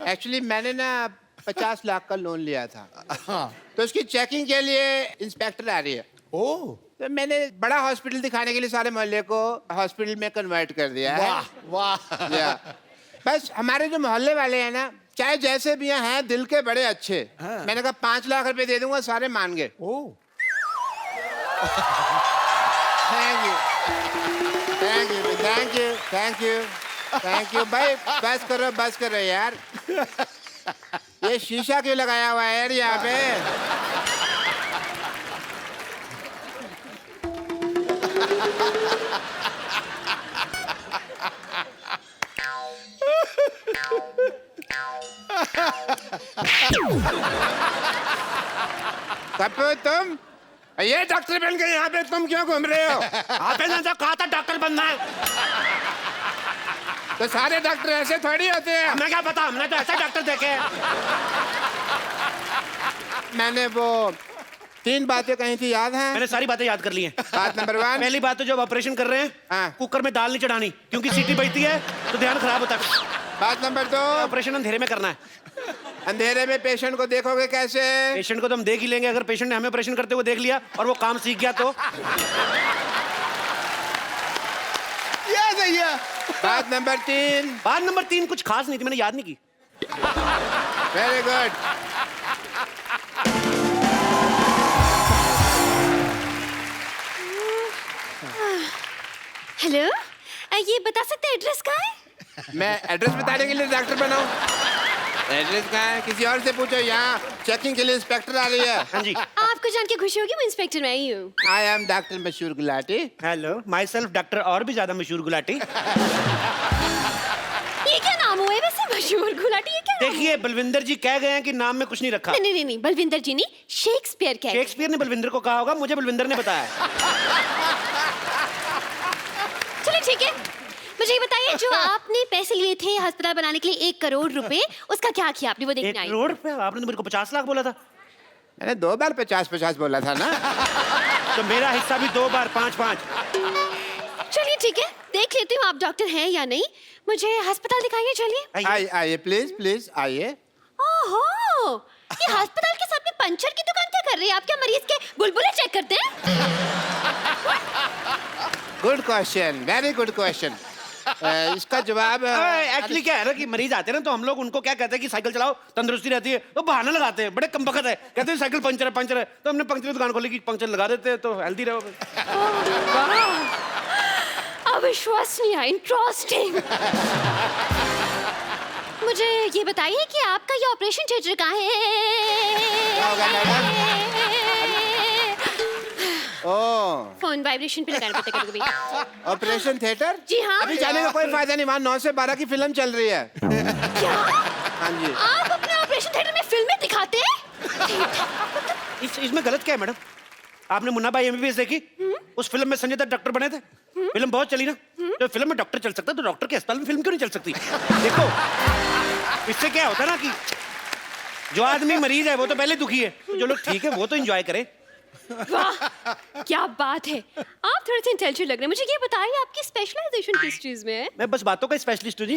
Actually मैंने ना 50 लाख का लोन लिया था। तो उसकी चेकिंग के लिए इंस्पेक्टर आ रही है। ओह, तो मैंने बड़ा हॉस्पिटल दिखाने के लिए सारे मोहल्ले को हॉस्पिटल में कन्वर्ट कर दिया है। वाह वाह। या बस हमारे जो मोहल्ले वाले हैं ना, चाहे जैसे भी हैं, दिल के बड़े अच्छे। हाँ। मैंने कहा 5 लाख रुपए दे दूंगा, सारे मान गए। Oh, thank you thank you thank you thank you thank you भाई। बस करो यार। ये शीशा क्यों लगाया हुआ है यार यहाँ पे? कपूर तुम ये डॉक्टर बन के यहाँ पे तुम क्यों घूम रहे हो? आपने तो कहा था डॉक्टर बनना है। तो सारे डॉक्टर ऐसे थोड़ी होते हैं। हमें क्या पता, हमने तो ऐसे डॉक्टर देखे हैं। मैंने वो 3 बातें कही थी, याद है? मैंने सारी बातें याद कर ली हैं। बात नंबर 1, पहली बात तो जब ऑपरेशन कर रहे हैं, हाँ। कुकर में दाल नहीं चढ़ानी, क्योंकि सीटी बजती है तो ध्यान खराब होता है। बात नंबर 2, ऑपरेशन अंधेरे में करना है। अंधेरे में पेशेंट को देखोगे कैसे? पेशेंट को तो हम देख ही लेंगे, अगर पेशेंट ने हमें ऑपरेशन करते हुए देख लिया और वो काम सीख गया तो। सही है। बात नंबर 3, बात नंबर 3 कुछ खास नहीं थी, मैंने याद नहीं की। Very good. हेलो, ये बता सकते हैं एड्रेस कहाँ है? मैं एड्रेस बताने के लिए डॉक्टर बनाऊं? एड्रेस कहाँ है? किसी और से पूछो। यहाँ चेकिंग के लिए इंस्पेक्टर आ रही है। हाँ जी। आपको जान के खुशी होगी, मैं इंस्पेक्टर में आई हूँ। आई एम डॉक्टर मशहूर Gulati. Hello, my self doctor और भी ज्यादा मशहूर गुलाटी। ये क्या नाम हुआ है वैसे, मशहूर गुलाटी? ये क्या नाम देखिए, बलविंदर जी कह गए हैं कि नाम में कुछ नहीं रखा। नहीं, बलविंदर जी नहीं, शेक्सपियर कह गए। शेक्सपियर ने बलविंदर को कहा होगा, मुझे बलविंदर ने बताया। चलिए ठीक है, मुझे ये बताइए, जो आपने पैसे लिए थे अस्पताल बनाने के लिए 1 करोड़ रुपए, उसका क्या किया आपने? वो 1 देखने आई। करोड़ रुपए? आपने तो मेरे को 50 लाख बोला था। मैंने 2 बार 50-50 बोला था ना। तो मेरा हिस्सा भी 2 बार 5-5। चलिए ठीक है, देख लेती हूँ आप डॉक्टर हैं या नहीं। मुझे अस्पताल दिखाइए, चलिए। आइए प्लीज आइए। ओहो, ये अस्पताल के सामने पंचर की दुकान क्या कर रही है? आप क्या मरीज के बुलबुले चेक करते हैं? Good question, very good question. इसका जवाब एक्चुअली क्या है ना कि मरीज आते हैं ना, तो हम लोग उनको क्या कहते हैं कि साइकिल चलाओ, तंदुरुस्ती रहती है। तो बहाना लगाते हैं, बड़े कमबख्त है, कहते हैं साइकिल पंचर है। तो हमने पंचर की दुकान खोली कि पंचर लगा देते हैं तो हेल्दी रहोगे। अविश्वसनीय, इंटरेस्टिंग। मुझे ये बताइए कि आपका ये ऑपरेशन थिएटर कहाँ है? फोन वाइब्रेशन पे लगाना पड़ता है कभी-कभी। Operation theatre? जी हाँ। अभी जाने का कोई फायदा नहीं, वहाँ 9 से 12 की फिल्म चल रही है। क्या? हाँ जी। आप अपने ऑपरेशन थिएटर में फिल्में दिखाते हैं? इसमें गलत क्या है मैडम? आपने मुन्ना भाई एमबीबीएस देखी? उस फिल्म में संजय दत्त डॉक्टर बने थे। फिल्म बहुत चली ना। तो फिल्म में डॉक्टर चल सकता है, तो डॉक्टर के अस्पताल में फिल्म क्यों नहीं चल सकती? देखो, इससे क्या होता है ना कि जो आदमी मरीज है वो तो पहले दुखी है, तो जो लोग ठीक है वो तो एंजॉय करें। वाह, क्या बात है। आप थोड़े से इंटेलिजेंट लग रहे हैं। मुझे ये बताइए, आपकी स्पेशलाइजेशन किस चीज में है? मैं बस बातों का स्पेशलिस्ट हूँ जी।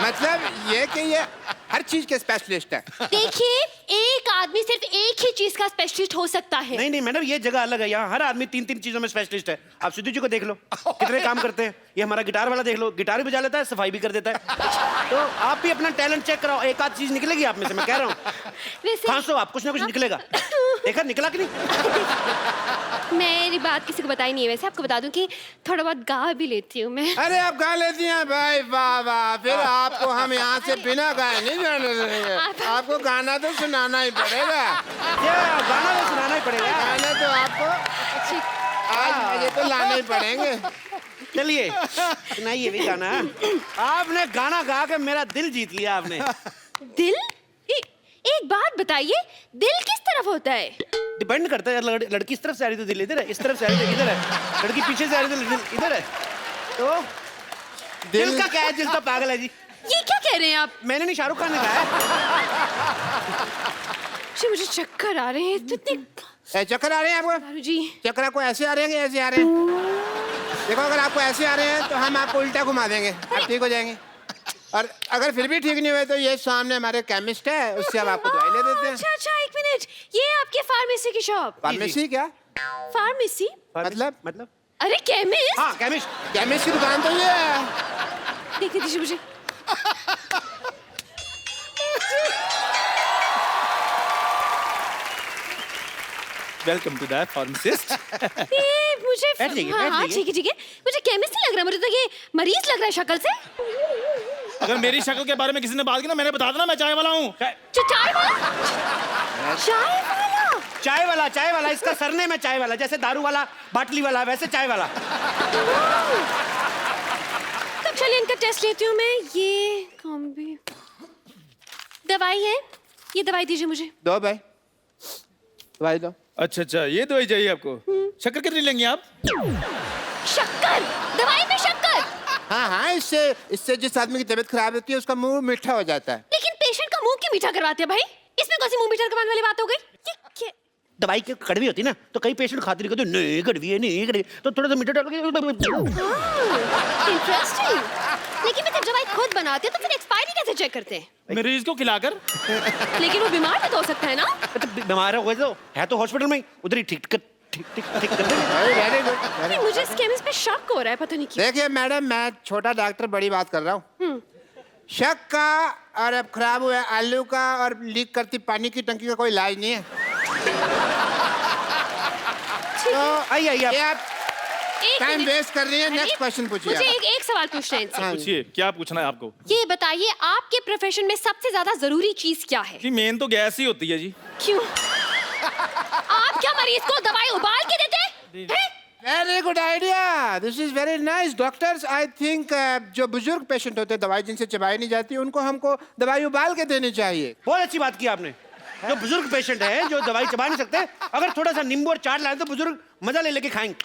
मतलब ये कि ये हर चीज के स्पेशलिस्ट है। देखिए, एक आदमी सिर्फ एक ही चीज का स्पेशलिस्ट हो सकता है। नहीं मैडम, ये जगह अलग है। यहाँ हर आदमी 3-3 चीजों में स्पेशलिस्ट है। आप सिद्धू जी को देख लो, कितने काम करते हैं। ये हमारा गिटार वाला देख लो, गिटार भी बजा लेता है, सफाई भी कर देता है। तो आप भी अपना टैलेंट चेक कराओ, एक आध चीज निकलेगी आप में से, मैं कह रहा हूँ। खांसो आप, कुछ ना कुछ निकलेगा। देखा निकला कि नहीं? मेरी बात किसी को बताई नहीं है। वैसे आपको बता दूं कि थोड़ा बहुत गा भी लेती हूँ मैं। अरे आप गा लेती हैं भाई, वाह वाह। फिर आपको हम यहाँ से बिना गाए नहीं जाने देंगे। आपको गाना तो सुनाना ही पड़ेगा। गाना तो सुनाना ही पड़ेगा। गाना तो आपको आज मजे तो लाने ही पड़ेंगे। चलिए सुनाइए भी गाना। आपने गाना गा के मेरा दिल जीत लिया आपने। दिल? एक बात बताइए, दिल किस तरफ होता है? डिपेंड करता है। लड़की इस तरफ से आ रही तो दिल इधर है, इस तरफ से आ रही तो इधर है, लड़की पीछे से आ रही तो दिल इधर है। तो दिल का क्या है? दिल तो पागल है जी। ये क्या कह रहे हैं आप? मैंने नहीं, शाहरुख खान ने कहा है। जी मुझे चक्कर आ रहे हैं। चक्कर आ रहे हैं आपको? जी चक्कर आपको ऐसे आ रहे हैं कि ऐसे आ रहे हैं? देखो, अगर आपको ऐसे आ रहे हैं तो हम आपको उल्टा घुमा देंगे, आप ठीक हो जाएंगे। और अगर फिर भी ठीक नहीं हुए तो ये सामने हमारे केमिस्ट है, उससे हम आपको दवाई ले देते हैं। अच्छा अच्छा, एक मिनट, ये आपके फार्मेसी की शॉप? फार्मेसी क्या? फार्मेसी मतलब अरे केमिस्ट। हाँ केमिस्ट। केमिस्ट की दुकान तो ये है। देखने दीजिए मुझे। Welcome to the pharmacist. ये मुझे बैठ जाइए, हाँ बैठ हाँ जाइए। ठीक है, मुझे केमिस्ट नहीं लग रहा, मुझे तो ये मरीज लग रहा है शक्ल से। अगर मेरी शक्ल के बारे में किसी ने बात की ना, मैंने बता देना मैं चाय वाला हूँ। चाय वाला? चाय वाला इसका सरनेम है चाय वाला, जैसे दारू वाला, बाटली वाला, वैसे चाय वाला। तब चलिए इनका टेस्ट लेती हूँ मैं। ये कौन भी दवाई है? ये दवाई दीजिए मुझे। दो भाई, दवाई दो। अच्छा अच्छा, ये दवाई चाहिए आपको? शक्कर कितनी लेंगे आप? शक्कर? दवाई में शक्कर? हाँ हाँ, इससे जिस आदमी की तबीयत खराब होती है उसका मुंह मीठा हो जाता है। लेकिन पेशेंट का मुंह क्यों मीठा करवाते हैं भाई? इसमें कौन सी मुंह मीठा करवाने वाली बात हो गई? ये क्या? दवाई की कड़वी होती है ना, तो कई पेशेंट खाते नहीं, कहते नहीं कड़वी है, नहीं कड़वी, तो थोड़ा सा मीठा डाल के। इंटरेस्टिंग। लेकिन मैं जब दवाई खुद बनाते हैं तो फिर एक्सपायरी कैसे चेक करते हैं? मरीज को खिलाकर। लेकिन वो बीमार भी तो हो सकता है ना? तो बीमार हो तो है तो हॉस्पिटल में ही, उधर ही ठीक कर देंगे। Very good. नहीं, मुझे इस केमिस्ट पे शक हो रहा है, पता नहीं क्यों। देखिए मैडम, मैं छोटा डॉक्टर बड़ी बात कर रहा हूँ। शक का और अब खराब हुआ आलू का और लीक करती पानी की टंकी का कोई इलाज नहीं है। तो आइए ये आप एक टाइम मिनट। वेस्ट कर रही हैं। नेक्स्ट क्वेश्चन पूछिए मुझे आप। एक सवाल पूछना है इनसे। हाँ। पूछिए, क्या पूछना है आपको? ये बताइए, आपके प्रोफेशन में सबसे ज्यादा जरूरी चीज क्या है? जी मेन तो गैस ही होती है जी। क्यों? आप क्या मरीज को दवाई उबाल के देते हैं? Very good idea, this is very nice. Doctors I think जो बुजुर्ग पेशेंट होते हैं, दवाई जिनसे चबाई नहीं जाती, उनको हमको दवाई उबाल के देनी चाहिए। बहुत अच्छी बात की आपने। जो बुजुर्ग पेशेंट है, जो दवाई चबा नहीं सकते, अगर थोड़ा सा नींबू और चाट लाए तो बुजुर्ग मजा ले लेके खाएंगे।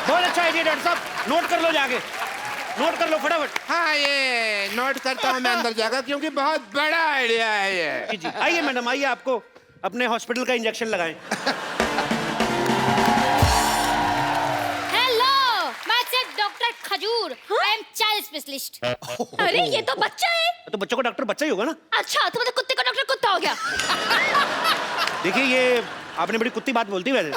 बहुत अच्छा आइडिया डॉक्टर साहब, नोट कर लो जाके, नोट कर लो फटाफट। हाँ, ये नोट करता हूँ मैं अंदर जाकर, क्योंकि बहुत बड़ा आइडिया है ये। जी आइए मैडम, आइए, आपको अपने हॉस्पिटल का इंजेक्शन लगाएं। हेलो, मैं सिर्फ डॉक्टर खजूर, आई एम चाइल्ड स्पेशलिस्ट। अरे ये तो बच्चा है। तो बच्चों का डॉक्टर बच्चा ही होगा ना। अच्छा, तो मतलब कुत्ते का डॉक्टर कुत्ता हो गया। देखिए, ये आपने बड़ी कुत्ती बात बोलती है वैसे।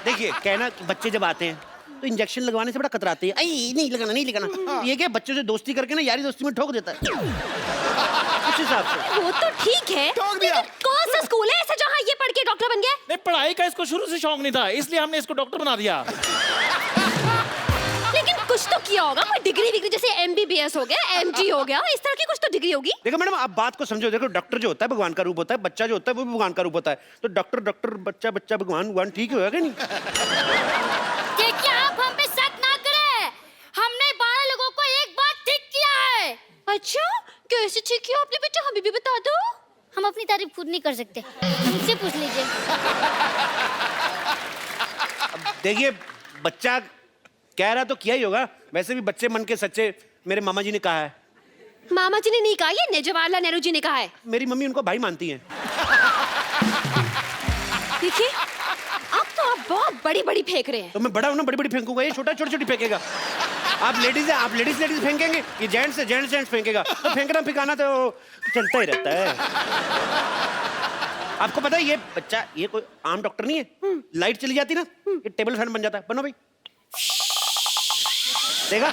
देखिए, कहना कि बच्चे जब आते हैं तो इंजेक्शन लगवाने से बड़ा कतराते हैं। आई नहीं लगाना, नहीं लगाना। ये क्या, बच्चों से दोस्ती करके ना यारी दोस्ती में ठोक देता है उस हिसाब से। वो तो ठीक है, लेकिन कौन सा स्कूल है ऐसा जहाँ ये पढ़ के डॉक्टर बन गया? नहीं, पढ़ाई का इसको शुरू से शौक नहीं था, इसलिए हमने इसको डॉक्टर बना दिया। लेकिन कुछ तो किया होगा, कोई डिग्री विग्री, जैसे MBBS हो गया, MD हो गया, इस तरह की कुछ तो डिग्री होगी। देखो मैडम, आप बात को समझो। देखो, डॉक्टर जो होता है भगवान का रूप होता है, बच्चा जो होता है वो भी भगवान का रूप होता है। तो डॉक्टर डॉक्टर, बच्चा बच्चा, भगवान भगवान, ठीक ही होगा कि नहीं? देखिए, आप हम पे शक ना करें, हमने 12 लोगों को एक बार ठीक किया है। अच्छा, कैसे ठीक किया आपने बेटा, हमें भी बता दो। हम अपनी तारीफ खुद नहीं कर सकते, मुझसे पूछ लीजिए। देखिए, बच्चा कह रहा तो किया ही होगा। वैसे भी बच्चे मन के सच्चे, मेरे मामा जी ने कहा है। मामा जी ने नहीं कहा, ये जवाहरलाल नेहरू जी ने कहा है। मेरी मम्मी उनको भाई मानती हैं। देखिए, अब तो आप बहुत बड़ी बड़ी फेंक रहे हैं। तो मैं बड़ा हूं ना, बड़ी बड़ी फेंकूंगा, ये छोटा छोटी छोटी फेंकेगा। आप लेडीज हैं, आप लेडीज लेडीज फेंकेंगे, ये जेंट्स है, जेंट्स जेंट्स फेंकेगा। तो फेंकना फिकाना तो चलता ही रहता है। आपको पता है, ये बच्चा, ये कोई आम डॉक्टर नहीं है। लाइट चली जाती ना, ये टेबल फैन बन जाता है। बनो भाई, देखा,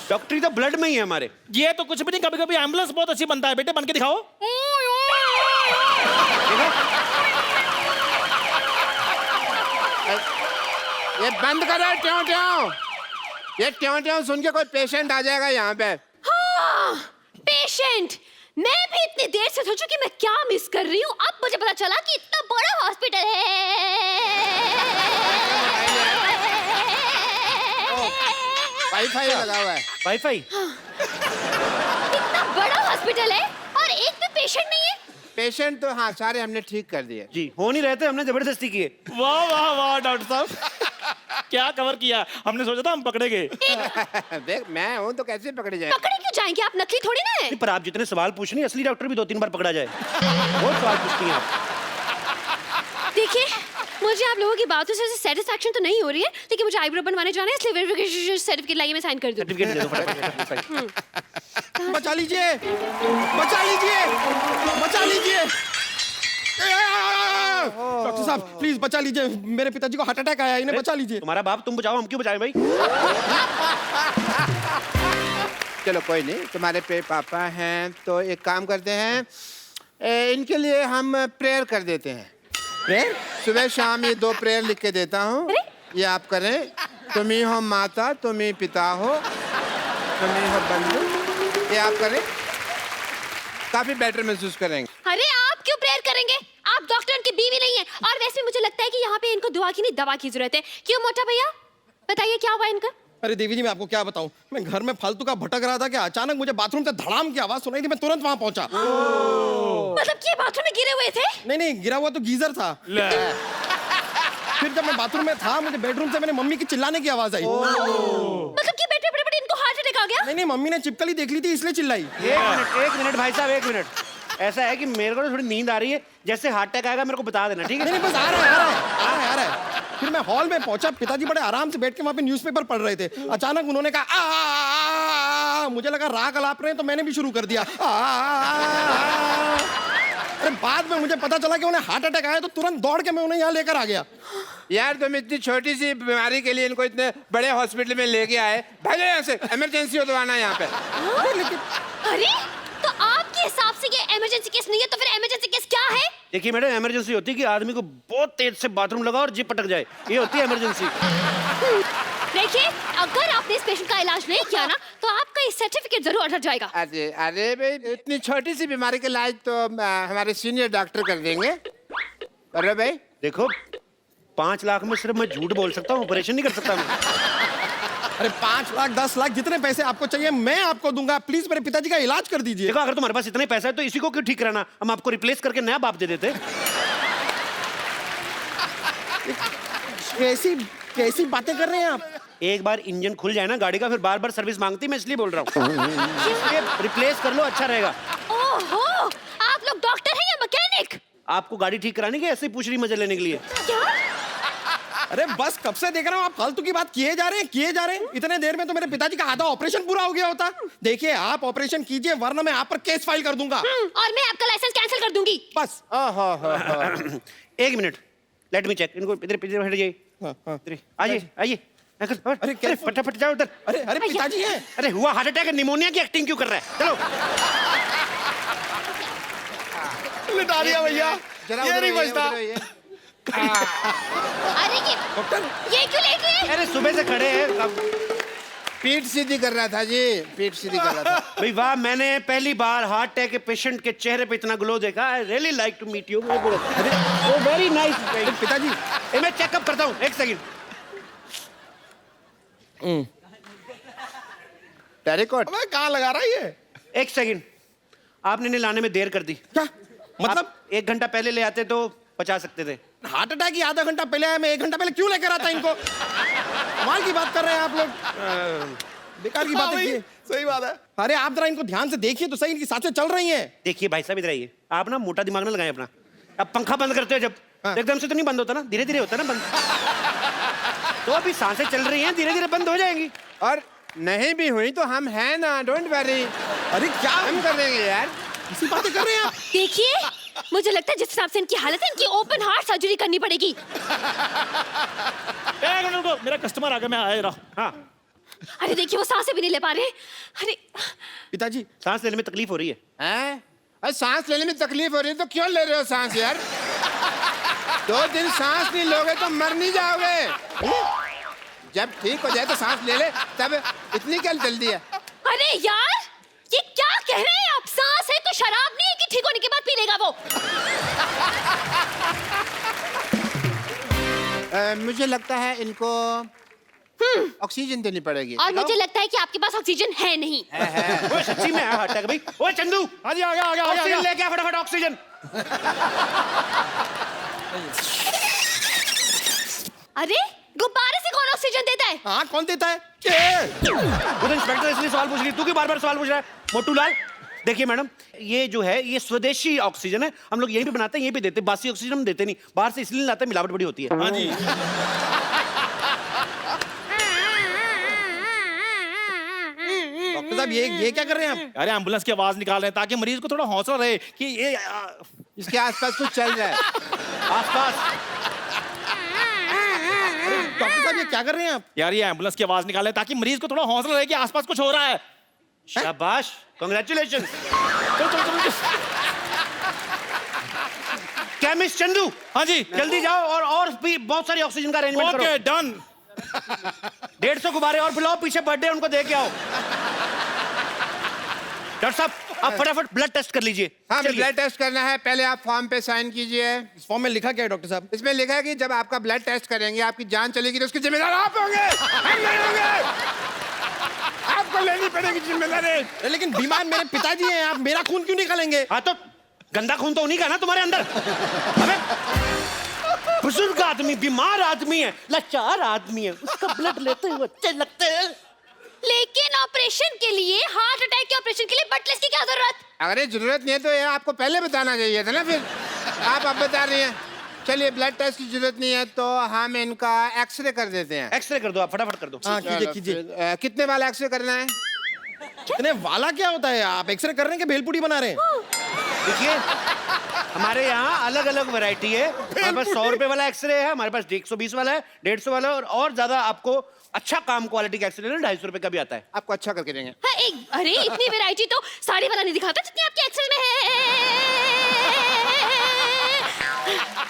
डॉक्टरी तो ब्लड में ही है हमारे। ये तो कुछ भी नहीं, कभी कभी एम्बुलेंस बहुत अच्छी बनता है। बेटे बन के दिखाओ। देखा, ये बंद करो ट्यों ट्यों। ये ट्यों ट्यों सुन के कोई पेशेंट आ जाएगा यहाँ पे। हाँ, पेशेंट। मैं भी इतनी देर से सोचूं कि मैं क्या मिस कर रही हूँ। अब मुझे पता चला कि इतना बड़ा हॉस्पिटल है। वाईफाई लगा हुआ है। वाईफाई। इतना बड़ा हॉस्पिटल है और एक भी पेशेंट नहीं है। पेशेंट तो हाँ सारे हमने ठीक कर दिए। जी, हो नहीं रहे थे, हमने जबरदस्ती किए। वाह वाह वाह डॉक्टर साहब, क्या कवर किया। हमने सोचा था हम पकड़े गए। देख, मैं हूँ तो कैसे पकड़े जाए। पकड़े क्यों जाएंगे, आप नकली थोड़ी ना है। नहीं, पर आप जितने सवाल पूछ रही हैं, असली डॉक्टर भी 2-3 बार पकड़ा जाए। बहुत सवाल पूछती हैं आप। देखिए, मुझे आप लोगों की बातों से सेटिस्फैक्शन तो नहीं हो रही है, लेकिन मुझे आईब्रो बनवाने जाना है, इसलिए वेरिफिकेशन सर्टिफिकेट लाइए, मैं साइन कर दूं। सर्टिफिकेट दे दो फटाफट। बचा लीजिए, बचा लीजिए, बचा लीजिए। डॉक्टर साहब प्लीज बचा लीजिए, मेरे पिताजी को हार्ट अटैक आया, इन्हें बचा लीजिए। तुम्हारा बाप, तुम बचाओ, हम क्यों बचाएं भाई? चलो कोई नहीं, तुम्हारे पे पापा हैं तो एक काम करते हैं, इनके लिए हम प्रेयर कर देते हैं। प्रेयर? सुबह शाम ये 2 प्रेयर लिख के देता हूँ, ये आप करें। तुम ही हो माता, तुम ही पिता हो, तुम ही हो बंधु, ये आप करें, काफी बेटर महसूस करेंगे। अरे आप क्यों प्रेयर करेंगे? आप डॉक्टर की बीवी नहीं है, और वैसे मुझे लगता है कि यहाँ पे इनको दुआ की नहीं दवा की जरूरत है। क्यों मोटा भैया, बताइए क्या हुआ इनका? अरे देवी जी मैं आपको क्या बताऊं, मैं घर में फालतू का भटक रहा था कि अचानक मुझे बाथरूम से धड़ाम की आवाज सुनाई दी, मैं तुरंत वहां पहुंचा। मतलब कि बाथरूम में गिरे हुए थे? नहीं, गिरा हुआ तो गीजर था। फिर जब मैं बाथरूम में था, मुझे बेडरूम से मेरे मम्मी की चिल्लाने की आवाज आई। मतलब कि बैठे बड़े इनको हार्ट अटैक आ गया? नहीं, मम्मी ने चिपकली देख ली थी इसलिए चिल्लाई। एक मिनट भाई साहब, 1 मिनट। ऐसा है कि मेरे को थोड़ी नींद आ रही है, जैसे हार्ट अटैक आएगा मेरे को बता देना, ठीक है? नहीं बस आ रहा है। फिर मैं हॉल में पहुंचा, पिताजी बड़े आराम से बैठ के वहां पे न्यूज़पेपर पढ़ रहे थे। अचानक उन्होंने कहा आ, मुझे लगा राग अलाप रहे हैं, तो मैंने भी शुरू कर दिया। अरे बाद में मुझे पता चला कि उन्हें हार्ट अटैक आया, तो तुरंत दौड़ के मैं उन्हें यहाँ लेकर आ गया। यार तुम इतनी छोटी सी बीमारी के लिए इनको इतने बड़े हॉस्पिटल में लेके आए, भागो यहाँ से, इमरजेंसी हो तो आना यहाँ पे। अरे तो आपके हिसाब से ये इमरजेंसी केस नहीं है, तो फिर इमरजेंसी केस क्या है? देखिए मैडम, इमरजेंसी होती है कि आदमी को बहुत तेज से बाथरूम लगा और जिप पटक जाए, ये होती है इमरजेंसी। देखिए, अगर आपने इस पेशेंट का इलाज नहीं किया ना, तो आपका ये सर्टिफिकेट जरूर अटक जाएगा। अरे भाई, इतनी छोटी सी बीमारी का इलाज तो हमारे सीनियर डॉक्टर कर देंगे। अरे भाई देखो, 5 लाख में सिर्फ मैं झूठ बोल सकता हूँ, ऑपरेशन नहीं कर सकता मैं। अरे 5 लाख 10 लाख जितने पैसे आपको चाहिए मैं आपको दूंगा, प्लीज मेरे पिताजी का इलाज कर दीजिए। देखो, अगर तुम्हारे पास इतने पैसा है तो इसी को क्यों ठीक कराना, हम आपको रिप्लेस करके नया बाप दे देते। कैसी बातें कर रहे हैं आप? एक बार इंजन खुल जाए ना गाड़ी का, फिर बार बार सर्विस मांगती, मैं इसलिए बोल रहा हूँ। रिप्लेस कर लो, अच्छा रहेगा। ओहो, आप लोग डॉक्टर हैं या मैकेनिक? आपको गाड़ी ठीक करानी कि ऐसे ही पूछ रही मजे लेने के लिए? क्या? अरे बस कब से देख रहा हूँ आप फालतू की बात किए जा रहे हैं। इतने देर में तो मेरे पिताजी का आधा ऑपरेशन पूरा हो गया होता। देखिए आप ऑपरेशन कीजिए, वरना मैं आप पर केस फाइल कर दूंगा। और मैं आपका लाइसेंस कैंसिल कर दूंगी। बस। एक मिनट, लेट मी चेक। इनको इधर हट जाइए, आइए। अरे फटाफट जाओ उधर। अरे पिताजी हैं। अरे हुआ हार्ट अटैक, निमोनिया की एक्टिंग क्यों कर रहा है? चलो लिटा दिया भैया, ये नहीं बचता। अरे ये क्यों लेट रहे हैं? अरे सुबह से खड़े हैं, पीठ सीधी कर रहा था जी, पीठ सीधी कर रहा था। भाई वाह, मैंने पहली बार हार्ट अटैक के पेशेंट के चेहरे पे इतना ग्लो देखा। I really like to meet you. Very nice पिताजी मैं चेकअप करता हूँ, 1 सेकंड। टेरिकॉट कहाँ लगा रहा है ये? 1 सेकंड, आपने इन्हें लाने में देर कर दी। क्या मतलब? 1 घंटा पहले ले आते तो बचा सकते थे। हार्ट अटैक ही आधा घंटा पहले आया, मैं 1 घंटा पहले क्यों लेकर आता इनको? कमाल की बात कर रहे हैं आप लोग, बेकार की बातें किए। सही बात है। अरे आप जरा इनको ध्यान से देखिए तो सही, इनकी सांसें चल रही हैं। देखिए भाई साहब, इधर आइए। आप ना मोटा दिमाग ना लगाएं अपना। अब पंखा बंद करते हो जब, एकदम से तो नहीं बंद होता ना, धीरे धीरे होता ना बंद। तो अभी सांसें चल रही हैं, धीरे धीरे बंद हो जाएंगी। और नहीं भी हुई तो हम हैं ना, डोंट वरी। अरे क्या हम कर देंगे यार, इसी बातें कर रहे हैं आप? देखिए, मुझे लगता है जिस हिसाब से इनकी हालत है, इनकी ओपन हार्ट सर्जरी करनी पड़ेगी। एक मिनट रुको, मेरा कस्टमर आ गया, मैं आ रहा। हाँ अरे देखिए, वो सांसें भी नहीं ले पा रहे। अरे पिताजी सांस लेने में तकलीफ हो रही है। हैं? अरे सांस लेने में तकलीफ हो रही है तो क्यों ले रहे हो सांस यार? 2 दिन सांस नहीं लोगे तो मर नहीं जाओगे। जब ठीक हो जाए तो सांस ले ले, तब इतनी क्या जल्दी है? अरे यार, ये क्या कह रहे हैं आप? सांस है तो शराब नहीं है कि ठीक होने के बाद पी लेगा वो? मुझे लगता है इनको ऑक्सीजन देनी पड़ेगी। और मुझे लगता है कि आपके पास ऑक्सीजन है नहीं। ओए सच्ची में हार्ट अटैक भाई। ओए चंदू, हाँ जी, आ गया। ऑक्सीजन लेके आ फटाफट, ऑक्सीजन। अरे गुब्बारे से कौन ऑक्सीजन देता है? हाँ कौन देता है? वो तो इंस्पेक्टर इसलिए सवाल पूछ रही, तू क्यों बार-बार सवाल पूछ रहा है? मोटू लाल, देखिए मैडम, ये जो है ये स्वदेशी ऑक्सीजन है, हम लोग यहीं पे बनाते हैं, यहीं पे देते हैं। बासी ऑक्सीजन हम देते नहीं, बाहर से इसलिए लाते हैं, मिलावट बड़ी होती है। हाँ जी। डॉक्टर साहब ये क्या कर रहे हैं आप? अरे एम्बुलेंस की आवाज निकाल रहे हैं ताकि मरीज को थोड़ा हौसला रहे कि ये इसके आसपास कुछ चल रहा है। आसपास डॉक्टर साहब ये क्या कर रहे हैं आप? यार ये एम्बुलेंस की आवाज निकाल रहे हैं ताकि मरीज को थोड़ा हौसला रहे कि आसपास कुछ हो रहा है। शाबाश, कांग्रेचुलेशन। चलो चलो चलो। केमिस्ट चंदू, हाँ जी जल्दी जाओ और भी बहुत सारी ऑक्सीजन का अरेंजमेंट करो। Okay done. 150 गुब्बारे और बुलाओ, पीछे बर्थडे उनको दे के आओ। डॉक्टर साहब आप फटाफट ब्लड टेस्ट कर लीजिए। हाँ, चलिए। ब्लड टेस्ट करना है। पहले आप फॉर्म पे साइन कीजिए। इस फॉर्म में लिखा क्या है डॉक्टर साहब? इसमें लिखा है कि जब आपका ब्लड टेस्ट करेंगे, आपकी जान चलेगी तो उसकी जिम्मेदार आप होंगे, हम नहीं होंगे। आपको लेनी पड़ेगी जिम्मेदारी। अरे लेकिन बीमार मेरे पिताजी हैं, आप मेरा खून क्यों निकालेंगे? हाँ तो गंदा खून तो उन्हीं का ना तुम्हारे अंदर। अबे बुजुर्ग आदमी, बीमार आदमी है, लाचार आदमी है, उसका ब्लड लेते हुए अच्छे लगते हैं। लेकिन ऑपरेशन के लिए, हार्ट अटैक के ऑपरेशन के लिए ब्लड टेस्ट की क्या जरूरत? अगर ये जरूरत नहीं है तो ये आपको पहले बताना चाहिए था ना। फिर आप अब बता रही हैं। चलिए, ब्लड टेस्ट की जरूरत नहीं है तो हम इनका एक्सरे कर देते हैं। एक्सरे कर दो, आप फटाफट कर दो। हाँ कीजिए कीजिए। कितने वाला एक्सरे करना है? इतने वाला क्या होता है? आप एक्सरे कर रहे हैं कि भेलपुड़ी बना रहे हैं? देखिए हमारे यहाँ अलग अलग वैरायटी है। हमारे पास 100 रुपए वाला एक्सरे है, हमारे पास 120 वाला है, 150 वाला है, और ज्यादा आपको अच्छा काम क्वालिटी का एक्सरे लेना 250 रुपए का भी आता है। आपको अच्छा करके देंगे। हाँ, अरे इतनी वैरायटी तो साड़ी वाला नहीं दिखाता जितनी आपके एक्सरे में है।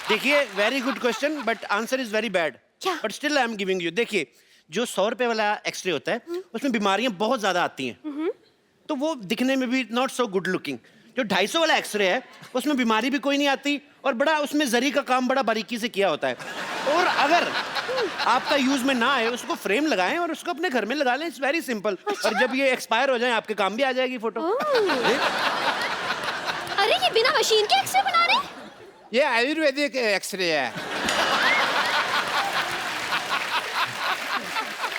देखिए very good question but answer is very bad. क्या? But still I am giving you. देखिए जो 100 रुपए वाला एक्सरे होता है उसमें बीमारियां बहुत ज्यादा आती हैं, तो वो दिखने में भी नॉट सो गुड लुकिंग। जो 250 वाला एक्सरे है उसमें बीमारी भी कोई नहीं आती और बड़ा उसमें जरी का काम बड़ा बारीकी से किया होता है। और अगर आपका यूज में ना आए उसको फ्रेम लगाएं और उसको अपने घर में लगा लें। It's very simple. और जब ये एक्सपायर हो जाए आपके काम भी आ जाएगी फोटो। अरे ये बिना मशीन के एक्सरे बना रहे हैं? ये आयुर्वेदिक एक्सरे है।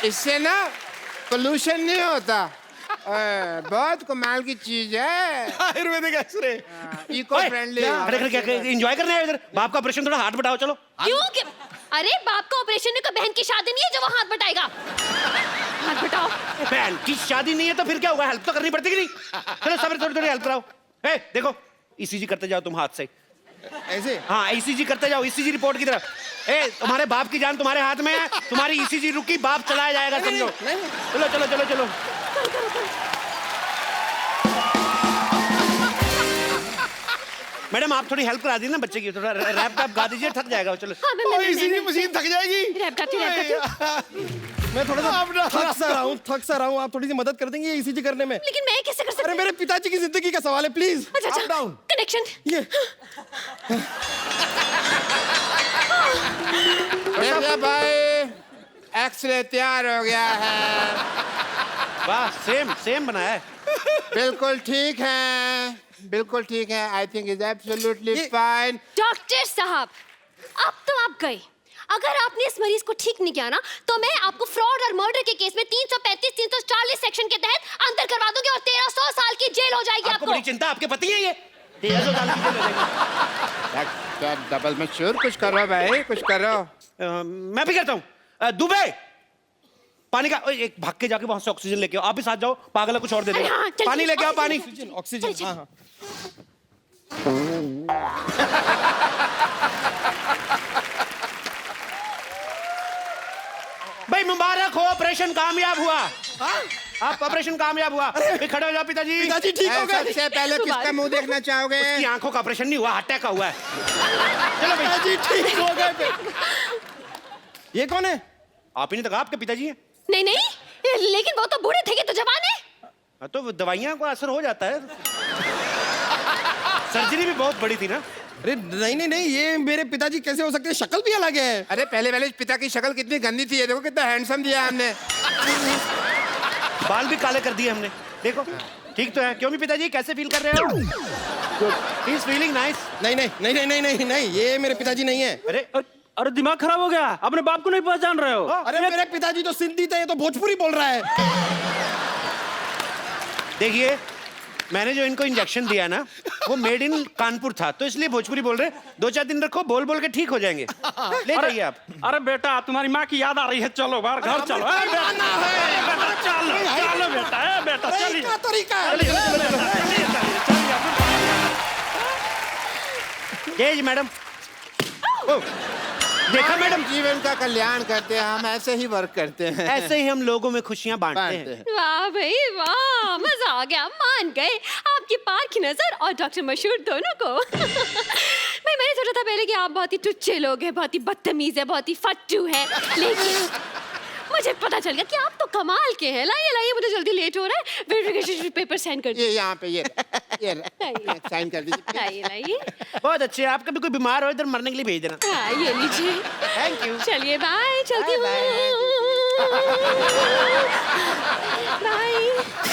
इससे ना पोल्यूशन नहीं होता। बहुत कमाल की चीज है ayurvedic x-ray. Eco friendly. Enjoy करने आए इधर। बाप का ऑपरेशन थोड़ा हाथ बटाओ चलो। क्यों? अरे बाप का ऑपरेशन में कोई बहन की शादी नहीं है जो वो हाथ बटाएगा। हाथ बटाओ। बहन की शादी नहीं है तो फिर क्या हुआ? हेल्प तो करनी पड़ती कि नहीं? चलो सब थोड़ी थोड़ी हेल्प कराओ। ए देखो ईसीजी करते जाओ तुम हाथ से। ऐसे? हाँ ईसीजी करते जाओ, ईसीजी रिपोर्ट की तरफ। ए तुम्हारे बाप की जान तुम्हारे हाथ में है, तुम्हारी ईसीजी रुकी, बाप चलाया जाएगा समझो। चलो चलो चलो चलो। मैडम आप थोड़ी हेल्प करा दी ना बच्चे की, थोड़ा रैप वैप गा दीजिए, थक जाएगा। चलो हाँ, इसीलिए मशीन थक जाएगी। रैप करती हूँ। मैं थोड़ा सा थक सा रहा हूँ। आप थोड़ी सी मदद कर देंगे ईसीजी करने में? लेकिन मैं कैसे कर सकती अरे हूँ? मेरे पिताजी की जिंदगी का सवाल है, प्लीज। अच्छा अप अच्छा, डाउन कनेक्शन। ये। देखिए भाई, एक्सरे तैयार हो गया है। वाह सेम सेम बनाया है। बिल्कुल ठीक है, बिल्कुल ठीक है। I think is absolutely fine. Doctor साहब, अब तो आप गए। अगर आपने इस मरीज को ठीक नहीं किया ना तो मैं आपको फ्रॉड और मर्डर के केस में 335 340 सेक्शन के तहत अंदर करवा दूंगी और 1300 साल की जेल हो जाएगी आपको बड़ी चिंता, आपके पति है ये। 1300 साल की जेल हो जाएगी। डबल मशहूर, कुछ करो भाई, कुछ करो। मैं भी करता हूँ। दुबे पानी का एक भाग के जाके वहां से ऑक्सीजन लेके आओ। आप भी साथ जाओ, पागल है कुछ और दे अरे हाँ, देगा। चल, पानी लेके आओ, पानी। ऑक्सीजन। हाँ हाँ। भाई मुबारक हो, ऑपरेशन कामयाब हुआ। आप ऑपरेशन कामयाब हुआ। खड़े हो जाओ पिताजी। पिताजी ठीक हो गए। सबसे पहले किसका मुंह देखना चाहोगे? उसकी आंखों का ऑपरेशन नहीं हुआ, हार्ट अटैक का हुआ है। चलो भाई। पिताजी ठीक हो गए। ये कौन है? आप ही ने तो कहा आपके पिताजी हैं। नहीं नहीं, लेकिन वो तो बूढ़े थे, ये तो जवान है। हाँ, तो दवाइयां का असर हो जाता है। सर्जरी भी बहुत बड़ी थी ना। अरे नहीं नहीं नहीं, ये मेरे पिताजी कैसे हो सकते हैं? शक्ल भी अलग है। अरे पहले पिता की शक्ल कितनी गंदी थी, ये देखो कितना हैंडसम दिया हमने। बाल भी काले कर दिए हमने, देखो। ठीक तो है। क्यों भी पिताजी कैसे फील कर रहे हो? He is feeling nice. नहीं नहीं नहीं नहीं नहीं नहीं नहीं, ये मेरे पिताजी नहीं है। अरे अरे दिमाग खराब हो गया, अपने बाप को नहीं पहचान रहे हो? अरे मेरे पिताजी तो सिंधी थे, ये तो भोजपुरी बोल रहा है। देखिए मैंने जो इनको इंजेक्शन दिया ना वो मेड इन कानपुर था, तो इसलिए भोजपुरी बोल रहे। 2-4 दिन रखो, बोल बोल के ठीक हो जाएंगे। ले जाइए आप। अरे बेटा तुम्हारी माँ की याद आ रही है, चलो बाहर घर चलो। ए, बेटा, बेटा, चलो चलो बेटा, ए, बेटा चलिए क्या तरीका है? ये जी मैडम। ओ, देखा मैडम, जीवन का कल्याण करते हैं हम, ऐसे ही वर्क करते हैं। ऐसे ही हम लोगों में खुशियां बांटते हैं। वाह भाई वाह, मजा आ गया, मान गए आपकी पार्क नजर और डॉक्टर मशहूर दोनों को। भाई मैंने सोचा था पहले कि आप बहुत ही टुच्चे लोग हैं, बहुत ही बदतमीज है, बहुत ही फट्टू है, लेकिन मुझे पता चल गया कि आप तो कमाल के हैं। लाइए लाइए, मुझे जल्दी लेट हो रहा है, वेरिफिकेशन पेपर साइन कर ये यहाँ पे ये साइन कर दीजिए। लाइए लाइए। बहुत अच्छे। आप कभी कोई बीमार हो इधर मरने के लिए भेज देना। हाँ ये लीजिए। Thank you. चलिए बाय, चलती हूँ। बाय।